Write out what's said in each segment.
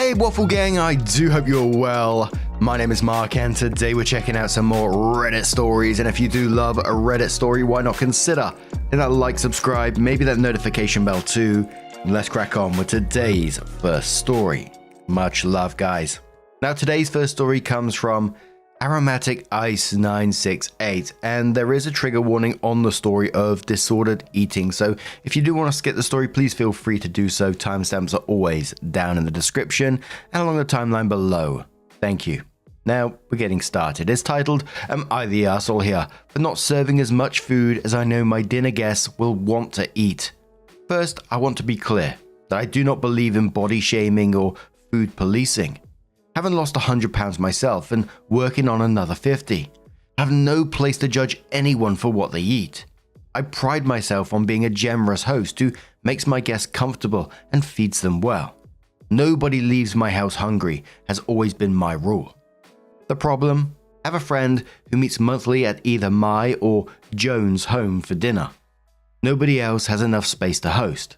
Hey Waffle Gang, I do hope you're well. My name is Mark and today we're checking out some more Reddit stories, and if you do love a Reddit story, why not consider hitting that like, subscribe, maybe that notification bell too, and let's crack on with today's first story. Much love, guys. Now today's first story comes from Aromatic Ice 968, and there is a trigger warning on the story of disordered eating, so if you do want to skip the story, please feel free to do so. Timestamps are always down in the description and along the timeline below. Thank you. Now we're getting started. It's titled, Am I the Arsehole Here for not serving as much food as I know my dinner guests will want to eat? First, I want to be clear that I do not believe in body shaming or food policing. Having lost 100 pounds myself and working on another 50, I have no place to judge anyone for what they eat. I pride myself on being a generous host who makes my guests comfortable and feeds them well. Nobody leaves my house hungry has always been my rule. The problem? I have a friend who meets monthly at either my or Joan's home for dinner. Nobody else has enough space to host.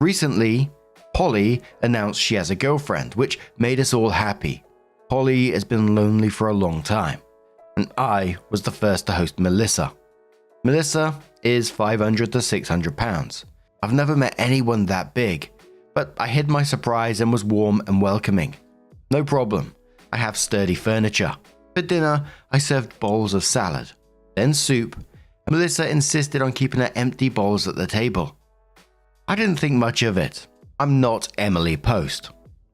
Recently, Polly announced she has a girlfriend, which made us all happy. Polly has been lonely for a long time, and I was the first to host Melissa. Melissa is 500 to 600 pounds. I've never met anyone that big, but I hid my surprise and was warm and welcoming. No problem, I have sturdy furniture. For dinner, I served bowls of salad, then soup, and Melissa insisted on keeping her empty bowls at the table. I didn't think much of it. I'm not Emily Post.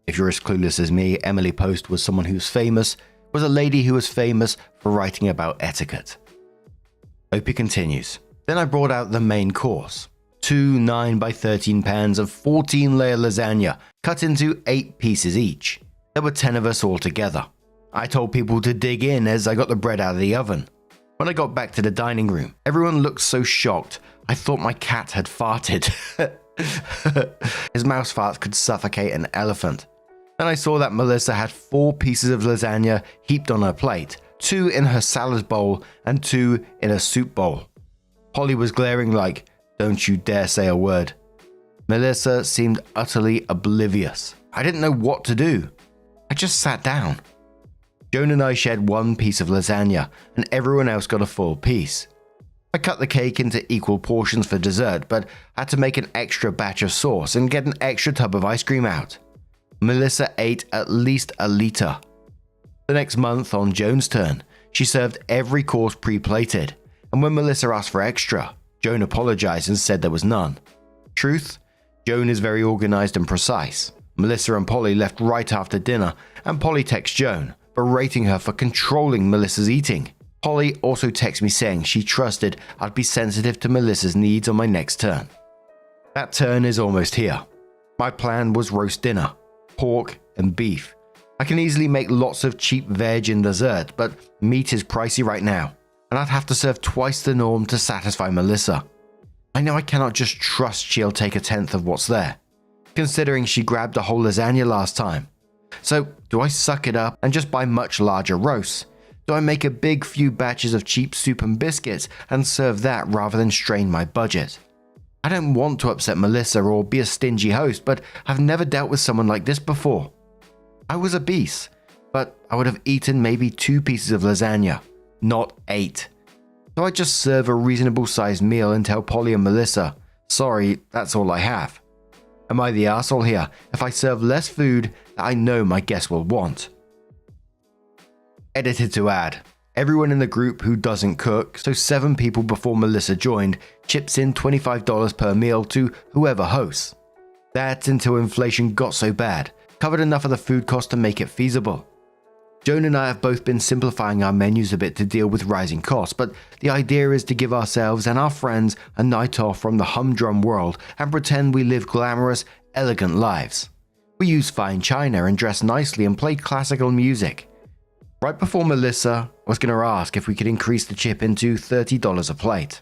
If you're as clueless as me, Emily Post was someone who was a lady who was famous for writing about etiquette. Opie continues. Then I brought out the main course. 2 9 by 13 pans of 14-layer lasagna, cut into 8 pieces each. There were 10 of us all together. I told people to dig in as I got the bread out of the oven. When I got back to the dining room, everyone looked so shocked, I thought my cat had farted. His mouse farts could suffocate an elephant. Then I saw that Melissa had 4 pieces of lasagna heaped on her plate, 2 in her salad bowl and 2 in a soup bowl. Polly was glaring like, "Don't you dare say a word." Melissa seemed utterly oblivious. I didn't know what to do. I just sat down. Joan and I shared 1 piece of lasagna, and everyone else got a full piece. I cut the cake into equal portions for dessert, but had to make an extra batch of sauce and get an extra tub of ice cream out. Melissa ate at least a liter. The next month, on Joan's turn, she served every course pre-plated, and when Melissa asked for extra, Joan apologized and said there was none. Truth? Joan is very organized and precise. Melissa and Polly left right after dinner, and Polly texted Joan, berating her for controlling Melissa's eating. Polly also texted me saying she trusted I'd be sensitive to Melissa's needs on my next turn. That turn is almost here. My plan was roast dinner, pork and beef. I can easily make lots of cheap veg in dessert, but meat is pricey right now, and I'd have to serve twice the norm to satisfy Melissa. I know I cannot just trust she'll take 1/10 of what's there, considering she grabbed a whole lasagna last time. So do I suck it up and just buy much larger roasts? Do I make a big few batches of cheap soup and biscuits and serve that rather than strain my budget? I don't want to upset Melissa or be a stingy host, but I've never dealt with someone like this before. I was obese, but I would have eaten maybe 2 pieces of lasagna, not 8. So I just serve a reasonable sized meal and tell Polly and Melissa, sorry, that's all I have. Am I the arsehole here if I serve less food that I know my guests will want? Edited to add, everyone in the group who doesn't cook, so 7 people before Melissa joined, chips in $25 per meal to whoever hosts. That until inflation got so bad, covered enough of the food cost to make it feasible. Joan and I have both been simplifying our menus a bit to deal with rising costs, but the idea is to give ourselves and our friends a night off from the humdrum world and pretend we live glamorous, elegant lives. We use fine china and dress nicely and play classical music. Right before Melissa was going to ask if we could increase the chip into $30 a plate.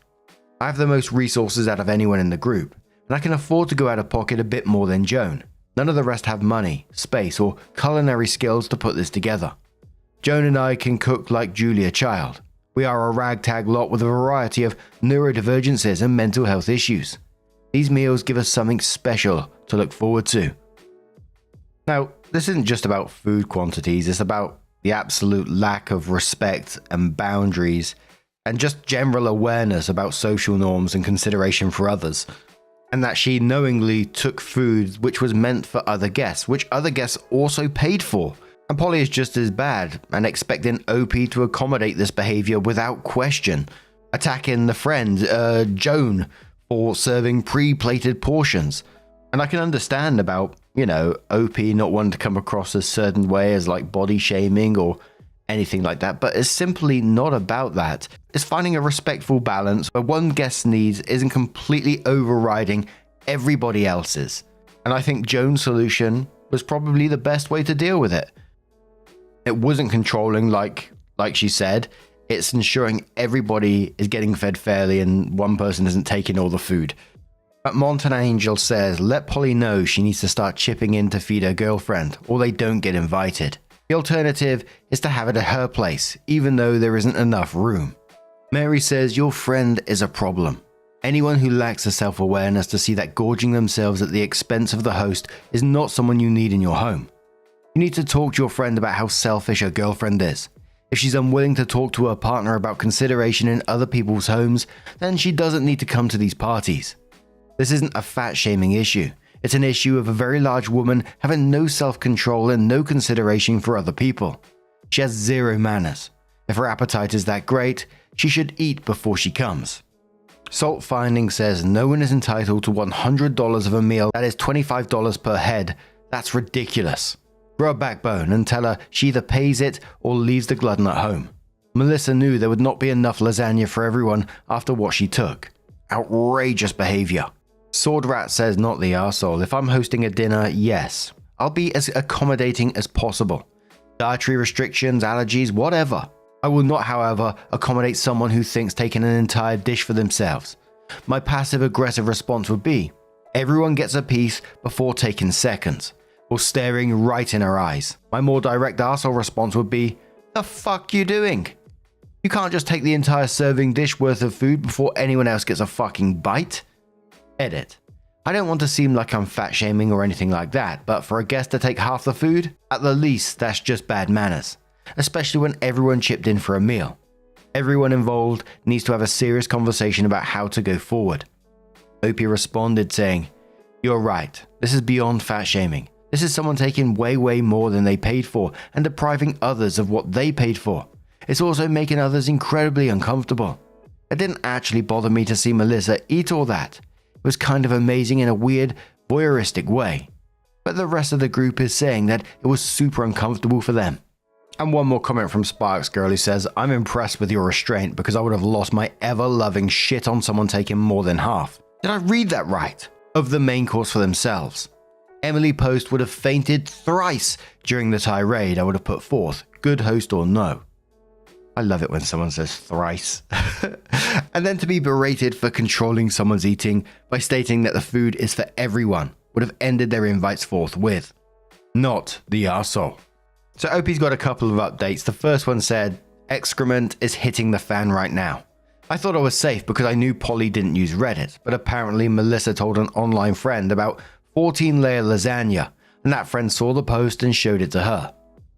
I have the most resources out of anyone in the group, and I can afford to go out of pocket a bit more than Joan. None of the rest have money, space, or culinary skills to put this together. Joan and I can cook like Julia Child. We are a ragtag lot with a variety of neurodivergences and mental health issues. These meals give us something special to look forward to. Now, this isn't just about food quantities, it's about the absolute lack of respect and boundaries and just general awareness about social norms and consideration for others. And that she knowingly took food which was meant for other guests, which other guests also paid for. And Polly is just as bad and expecting OP to accommodate this behavior without question, attacking the friend, Joan, for serving pre-plated portions. And I can understand about, OP not wanting to come across a certain way as like body shaming or anything like that, but it's simply not about that. It's finding a respectful balance where one guest's needs isn't completely overriding everybody else's. And I think Joan's solution was probably the best way to deal with it. It wasn't controlling like she said, it's ensuring everybody is getting fed fairly and one person isn't taking all the food. But Mountain Angel says, let Polly know she needs to start chipping in to feed her girlfriend, or they don't get invited. The alternative is to have it at her place, even though there isn't enough room. Mary says, your friend is a problem. Anyone who lacks the self-awareness to see that gorging themselves at the expense of the host is not someone you need in your home. You need to talk to your friend about how selfish her girlfriend is. If she's unwilling to talk to her partner about consideration in other people's homes, then she doesn't need to come to these parties. This isn't a fat-shaming issue. It's an issue of a very large woman having no self-control and no consideration for other people. She has zero manners. If her appetite is that great, she should eat before she comes. Salt Finding says no one is entitled to $100 of a meal that is $25 per head. That's ridiculous. Grow a backbone and tell her she either pays it or leaves the glutton at home. Melissa knew there would not be enough lasagna for everyone after what she took. Outrageous behavior. Sword Rat says not the arsehole. If I'm hosting a dinner, yes. I'll be as accommodating as possible. Dietary restrictions, allergies, whatever. I will not, however, accommodate someone who thinks taking an entire dish for themselves. My passive-aggressive response would be, everyone gets a piece before taking seconds, or staring right in her eyes. My more direct arsehole response would be, the fuck you doing? You can't just take the entire serving dish worth of food before anyone else gets a fucking bite? Edit. I don't want to seem like I'm fat shaming or anything like that, but for a guest to take half the food, at the least that's just bad manners, especially when everyone chipped in for a meal. Everyone involved needs to have a serious conversation about how to go forward. Opie responded saying, you're right, this is beyond fat shaming. This is someone taking way more than they paid for and depriving others of what they paid for. It's also making others incredibly uncomfortable. It didn't actually bother me to see Melissa eat all that. It was kind of amazing in a weird, voyeuristic way. But the rest of the group is saying that it was super uncomfortable for them. And one more comment from Sparks Girl who says, I'm impressed with your restraint because I would have lost my ever-loving shit on someone taking more than half. Did I read that right? Of the main course for themselves. Emily Post would have fainted thrice during the tirade I would have put forth, good host or no. I love it when someone says thrice. And then to be berated for controlling someone's eating by stating that the food is for everyone would have ended their invites forthwith. Not the arsehole. So Opie's got a couple of updates. The first one said, excrement is hitting the fan right now. I thought I was safe because I knew Polly didn't use Reddit, but apparently Melissa told an online friend about 14-layer lasagna, and that friend saw the post and showed it to her.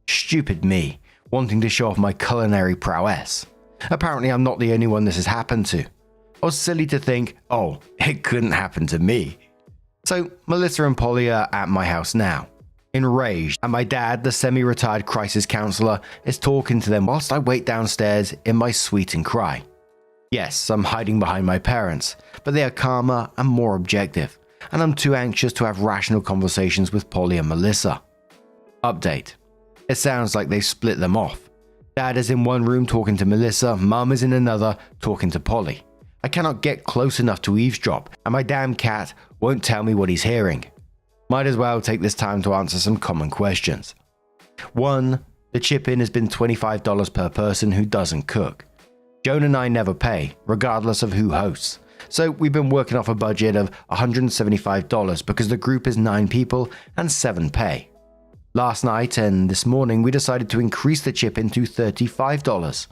Stupid me, wanting to show off my culinary prowess. Apparently I'm not the only one this has happened to. I was silly to think, oh, it couldn't happen to me. So Melissa and Polly are at my house now, enraged, and my dad, the semi-retired crisis counselor, is talking to them whilst I wait downstairs in my suite and cry. Yes, I'm hiding behind my parents, but they are calmer and more objective, and I'm too anxious to have rational conversations with Polly and Melissa. Update. It sounds like they've split them off. Dad is in one room talking to Melissa, Mum is in another talking to Polly. I cannot get close enough to eavesdrop, and my damn cat won't tell me what he's hearing. Might as well take this time to answer some common questions. 1. The chip-in has been $25 per person who doesn't cook. Joan and I never pay, regardless of who hosts. So we've been working off a budget of $175 because the group is 9 people and 7 pay. Last night and this morning we decided to increase the chip-in to $35.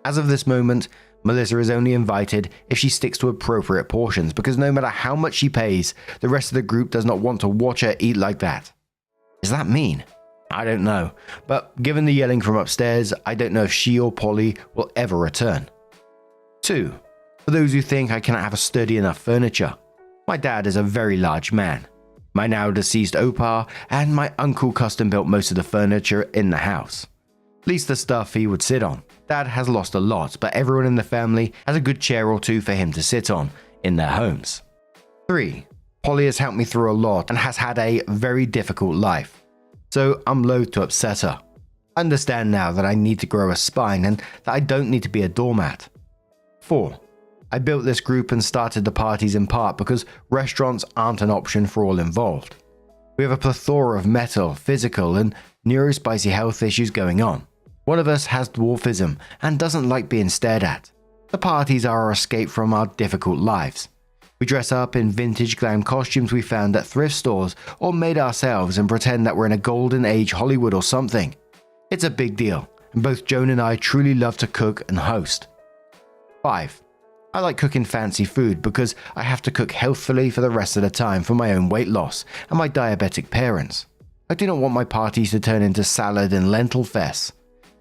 As of this moment, Melissa is only invited if she sticks to appropriate portions because no matter how much she pays, the rest of the group does not want to watch her eat like that. Is that mean? I don't know, but given the yelling from upstairs, I don't know if she or Polly will ever return. 2. For those who think I cannot have a sturdy enough furniture, my dad is a very large man. My now deceased Opa and my uncle custom built most of the furniture in the house. At least the stuff he would sit on. Dad has lost a lot, but everyone in the family has a good chair or two for him to sit on in their homes. 3. Polly has helped me through a lot and has had a very difficult life, so I'm loath to upset her. I understand now that I need to grow a spine and that I don't need to be a doormat. 4. I built this group and started the parties in part because restaurants aren't an option for all involved. We have a plethora of mental, physical, and neurospicy health issues going on. One of us has dwarfism and doesn't like being stared at. The parties are our escape from our difficult lives. We dress up in vintage glam costumes we found at thrift stores or made ourselves and pretend that we're in a golden age Hollywood or something. It's a big deal, and both Joan and I truly love to cook and host. 5. I like cooking fancy food because I have to cook healthfully for the rest of the time for my own weight loss and my diabetic parents. I do not want my parties to turn into salad and lentil fest.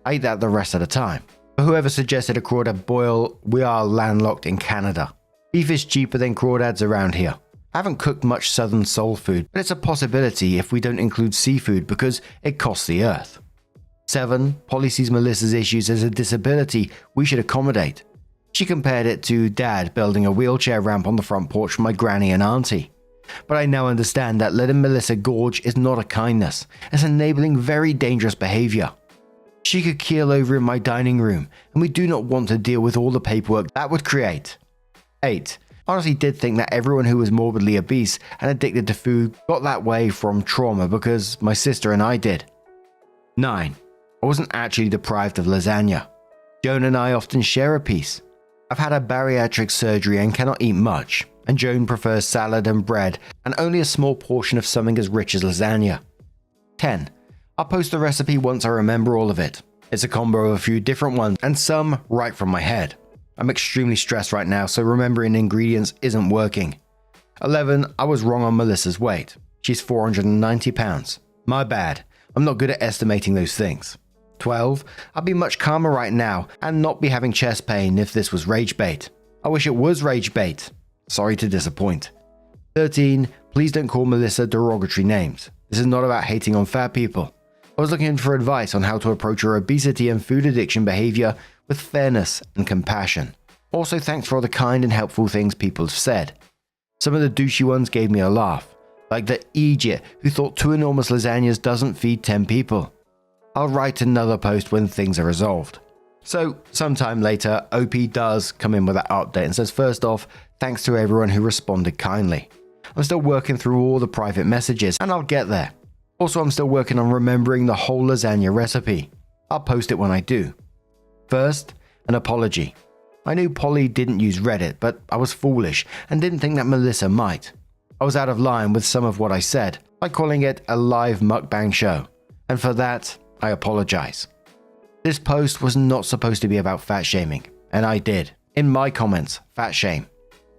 I eat that the rest of the time. For whoever suggested a crawdad boil, we are landlocked in Canada. Beef is cheaper than crawdads around here. I haven't cooked much southern soul food, but it's a possibility if we don't include seafood because it costs the earth. 7. Polly sees Melissa's issues as a disability we should accommodate. She compared it to Dad building a wheelchair ramp on the front porch for my granny and auntie. But I now understand that letting Melissa gorge is not a kindness, it's enabling very dangerous behavior. She could keel over in my dining room, and we do not want to deal with all the paperwork that would create. 8. Honestly did think that everyone who was morbidly obese and addicted to food got that way from trauma because my sister and I did. 9. I wasn't actually deprived of lasagna. Joan and I often share a piece. I've had a bariatric surgery and cannot eat much, and Joan prefers salad and bread and only a small portion of something as rich as lasagna. 10. I'll post the recipe once I remember all of it. It's a combo of a few different ones and some right from my head. I'm extremely stressed right now, so remembering ingredients isn't working. 11. I was wrong on Melissa's weight. She's 490 pounds. My bad. I'm not good at estimating those things. 12. I'd be much calmer right now and not be having chest pain if this was rage bait. I wish it was rage bait. Sorry to disappoint. 13. Please don't call Melissa derogatory names. This is not about hating on fat people. I was looking for advice on how to approach her obesity and food addiction behavior with fairness and compassion. Also, thanks for all the kind and helpful things people have said. Some of the douchey ones gave me a laugh, like the idiot who thought 2 enormous lasagnas doesn't feed 10 people. I'll write another post when things are resolved. So, sometime later, OP does come in with that update and says, first off, thanks to everyone who responded kindly. I'm still working through all the private messages, and I'll get there. Also, I'm still working on remembering the whole lasagna recipe. I'll post it when I do. First, an apology. I knew Polly didn't use Reddit, but I was foolish and didn't think that Melissa might. I was out of line with some of what I said, by calling it a live mukbang show, and for that, I apologize. This post was not supposed to be about fat shaming, and I did, in my comments, fat shame.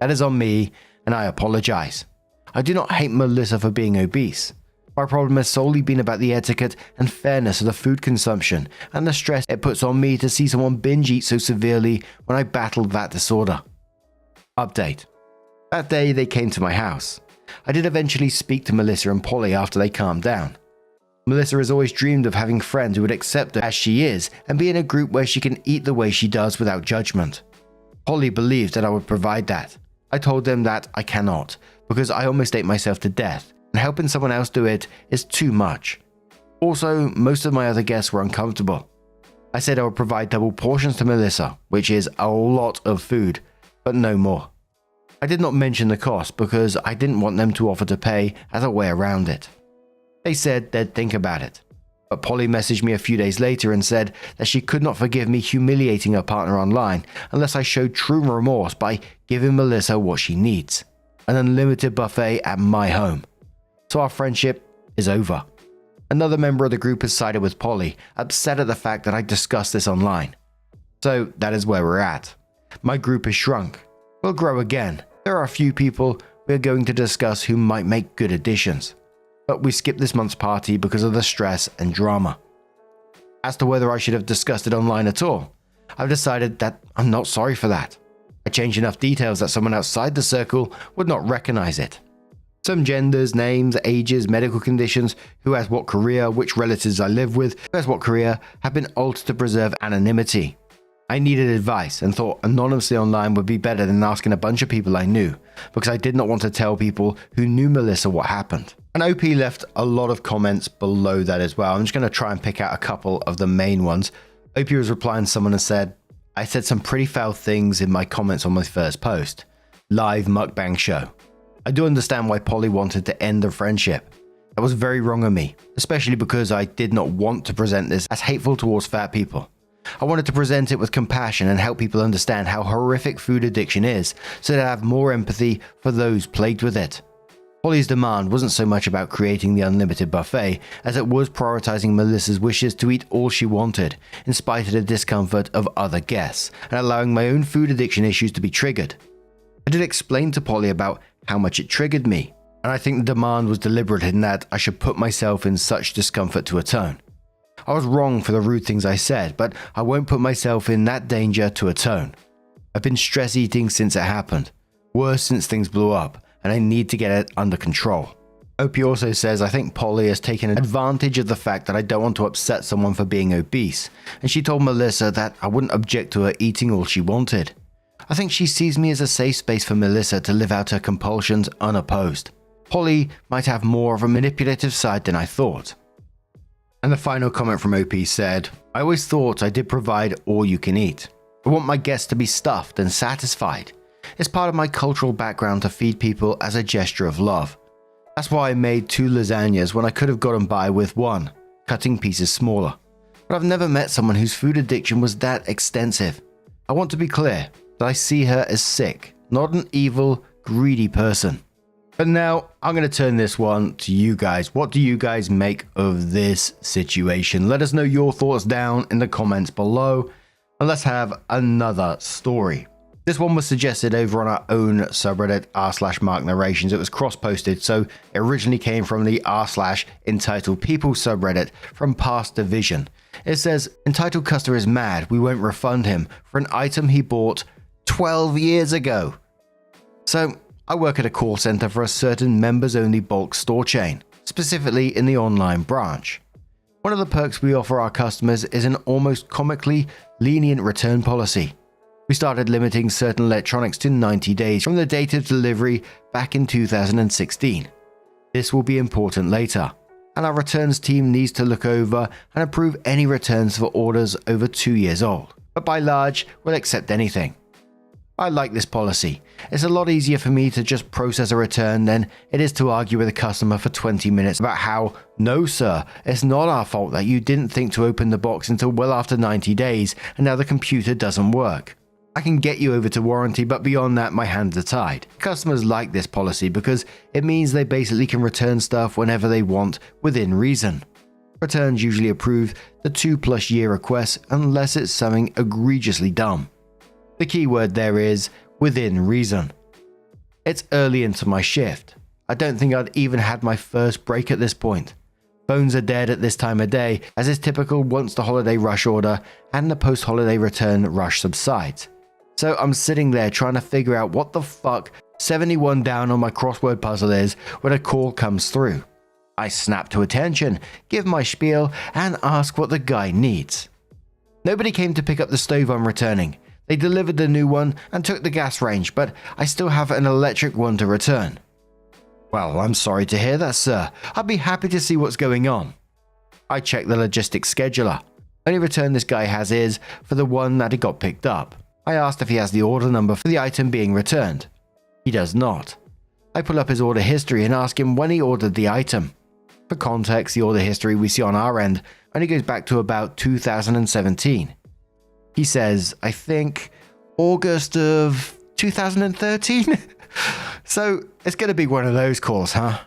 That is on me, and I apologize. I do not hate Melissa for being obese. My problem has solely been about the etiquette and fairness of the food consumption, and the stress it puts on me to see someone binge eat so severely when I battled that disorder. Update. That day they came to my house. I did eventually speak to Melissa and Polly after they calmed down. Melissa has always dreamed of having friends who would accept her as she is and be in a group where she can eat the way she does without judgment. Polly believed that I would provide that. I told them that I cannot, because I almost ate myself to death, and helping someone else do it is too much. Also, most of my other guests were uncomfortable. I said I would provide double portions to Melissa, which is a lot of food, but no more. I did not mention the cost because I didn't want them to offer to pay as a way around it. They said they'd think about it, but Polly messaged me a few days later and said that she could not forgive me humiliating her partner online unless I showed true remorse by giving Melissa what she needs, an unlimited buffet at my home. So our friendship is over. Another member of the group has sided with Polly, upset at the fact that I discussed this online. So that is where we're at. My group has shrunk. We'll grow again. There are a few people we are going to discuss who might make good additions. but we skipped this month's party because of the stress and drama. As to whether I should have discussed it online at all, I've decided that I'm not sorry for that. I changed enough details that someone outside the circle would not recognize it. Some genders, names, ages, medical conditions, who has what career, which relatives I live with, who has what career, have been altered to preserve anonymity. I needed advice and thought anonymously online would be better than asking a bunch of people I knew, because I did not want to tell people who knew Melissa what happened. And OP left a lot of comments below that as well. I'm just going to try and pick out a couple of the main ones. OP was replying to someone and said, I said some pretty foul things in my comments on my first post. Live mukbang show. I do understand why Polly wanted to end the friendship. That was very wrong of me, especially because I did not want to present this as hateful towards fat people. I wanted to present it with compassion and help people understand how horrific food addiction is, so that I have more empathy for those plagued with it. Polly's demand wasn't so much about creating the unlimited buffet as it was prioritizing Melissa's wishes to eat all she wanted, in spite of the discomfort of other guests, and allowing my own food addiction issues to be triggered. I did explain to Polly about how much it triggered me, and I think the demand was deliberate in that I should put myself in such discomfort to atone. I was wrong for the rude things I said, but I won't put myself in that danger to atone. I've been stress eating since it happened, worse since things blew up, and I need to get it under control. Opie also says, I think Polly has taken advantage of the fact that I don't want to upset someone for being obese, and she told Melissa that I wouldn't object to her eating all she wanted. I think she sees me as a safe space for Melissa to live out her compulsions unopposed. Polly might have more of a manipulative side than I thought. And the final comment from OP said, I always thought I did provide all you can eat. I want my guests to be stuffed and satisfied. It's part of my cultural background to feed people as a gesture of love. That's why I made 2 lasagnas when I could have gotten by with 1, cutting pieces smaller. But I've never met someone whose food addiction was that extensive. I want to be clear that I see her as sick, not an evil, greedy person. But now I'm going to turn this one to you guys. What do you guys make of this situation? Let us know your thoughts down in the comments below. And let's have another story. This one was suggested over on our own subreddit r/Mark Narrations. It was cross-posted, so it originally came from the r/Entitled People subreddit from Past Division. It says, entitled customer is mad, we won't refund him for an item he bought 12 years ago. So, I work at a call center for a certain members-only bulk store chain, specifically in the online branch. One of the perks we offer our customers is an almost comically lenient return policy. We started limiting certain electronics to 90 days from the date of delivery back in 2016. This will be important later, and our returns team needs to look over and approve any returns for orders over 2 years old, but by large, we'll accept anything. I like this policy. It's a lot easier for me to just process a return than it is to argue with a customer for 20 minutes about how, no sir, it's not our fault that you didn't think to open the box until well after 90 days and now the computer doesn't work. I can get you over to warranty, but beyond that, my hands are tied. Customers like this policy because it means they basically can return stuff whenever they want within reason. Returns usually approve the 2+ year request unless it's something egregiously dumb. The key word there is within reason. It's early into my shift. I don't think I'd even had my first break at this point. Phones are dead at this time of day, as is typical once the holiday rush order and the post-holiday return rush subsides. So I'm sitting there trying to figure out what the fuck 71 down on my crossword puzzle is when a call comes through. I snap to attention, give my spiel, and ask what the guy needs. Nobody came to pick up the stove I'm returning. They delivered the new one and took the gas range, but I still have an electric one to return. Well, I'm sorry to hear that, sir. I'd be happy to see what's going on. I check the logistics scheduler. Only return this guy has is for the one that he got picked up. I asked if he has the order number for the item being returned. He does not. I pull up his order history and ask him when he ordered the item. For context, the order history we see on our end only goes back to about 2017. He says, I think, August of 2013? So, it's going to be one of those calls, huh?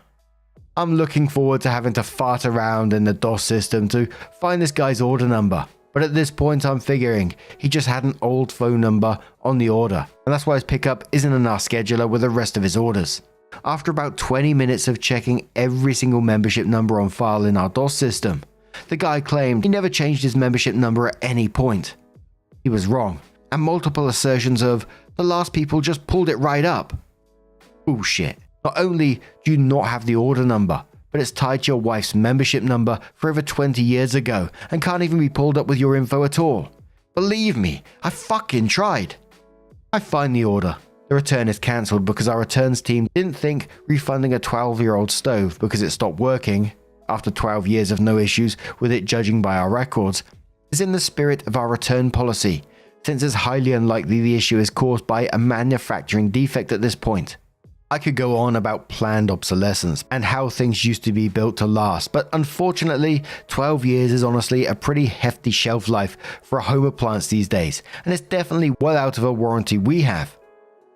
I'm looking forward to having to fart around in the DOS system to find this guy's order number. But at this point, I'm figuring he just had an old phone number on the order, and that's why his pickup isn't in our scheduler with the rest of his orders. after about 20 minutes of checking every single membership number on file in our DOS system. The guy claimed he never changed his membership number at any point. He was wrong, and multiple assertions of the last people just pulled it right up. Bullshit. Not only do you not have the order number, but it's tied to your wife's membership number for over 20 years ago and can't even be pulled up with your info at all. Believe me, I fucking tried. I find the order. The return is cancelled because our returns team didn't think refunding a 12-year-old stove because it stopped working, after 12 years of no issues with it judging by our records, is in the spirit of our return policy, since it's highly unlikely the issue is caused by a manufacturing defect at this point. I could go on about planned obsolescence and how things used to be built to last, but unfortunately 12 years is honestly a pretty hefty shelf life for a home appliance these days, and it's definitely well out of a warranty we have.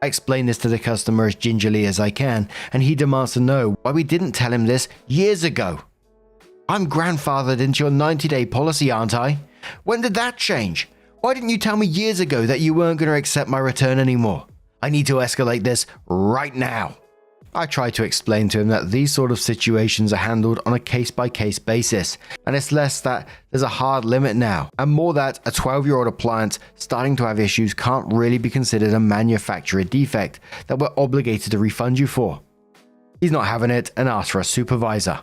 I explain this to the customer as gingerly as I can, and he demands to know why we didn't tell him this years ago. I'm grandfathered into your 90-day policy, aren't I? When did that change? Why didn't you tell me years ago that you weren't going to accept my return anymore? I need to escalate this right now. I try to explain to him that these sort of situations are handled on a case-by-case basis, and it's less that there's a hard limit now, and more that a 12-year-old appliance starting to have issues can't really be considered a manufacturer defect that we're obligated to refund you for. He's not having it and asks for a supervisor.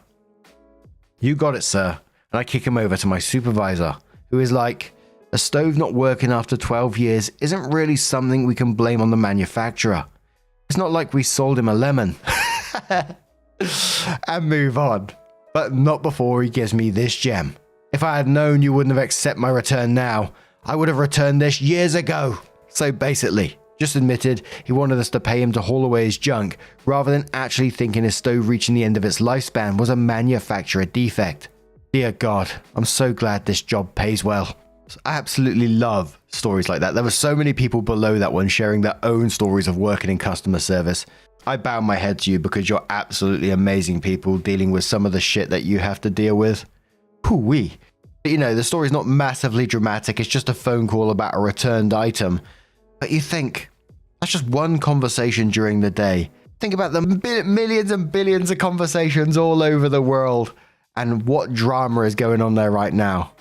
You got it, sir. And I kick him over to my supervisor, who is like, a stove not working after 12 years isn't really something we can blame on the manufacturer. It's not like we sold him a lemon. And move on. But not before he gives me this gem. If I had known you wouldn't have accepted my return now, I would have returned this years ago. So basically, just admitted he wanted us to pay him to haul away his junk, rather than actually thinking his stove reaching the end of its lifespan was a manufacturer defect. Dear God, I'm so glad this job pays well. I absolutely love stories like that. There were so many people below that one sharing their own stories of working in customer service. I bow my head to you because you're absolutely amazing people dealing with some of the shit that you have to deal with. Hoo-wee. You know, the story's not massively dramatic. It's just a phone call about a returned item. But you think, that's just one conversation during the day. Think about the millions and billions of conversations all over the world and what drama is going on there right now.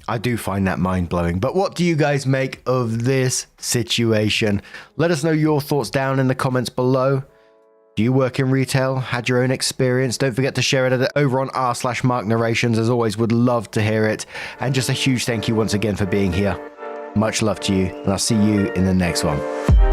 I do find that mind-blowing. But what do you guys make of this situation? Let us know your thoughts down in the comments below. Do you work in retail? Had your own experience? Don't forget to share it over on r/MarkNarrations. As always, would love to hear it. And just a huge thank you once again for being here. Much love to you, and I'll see you in the next one.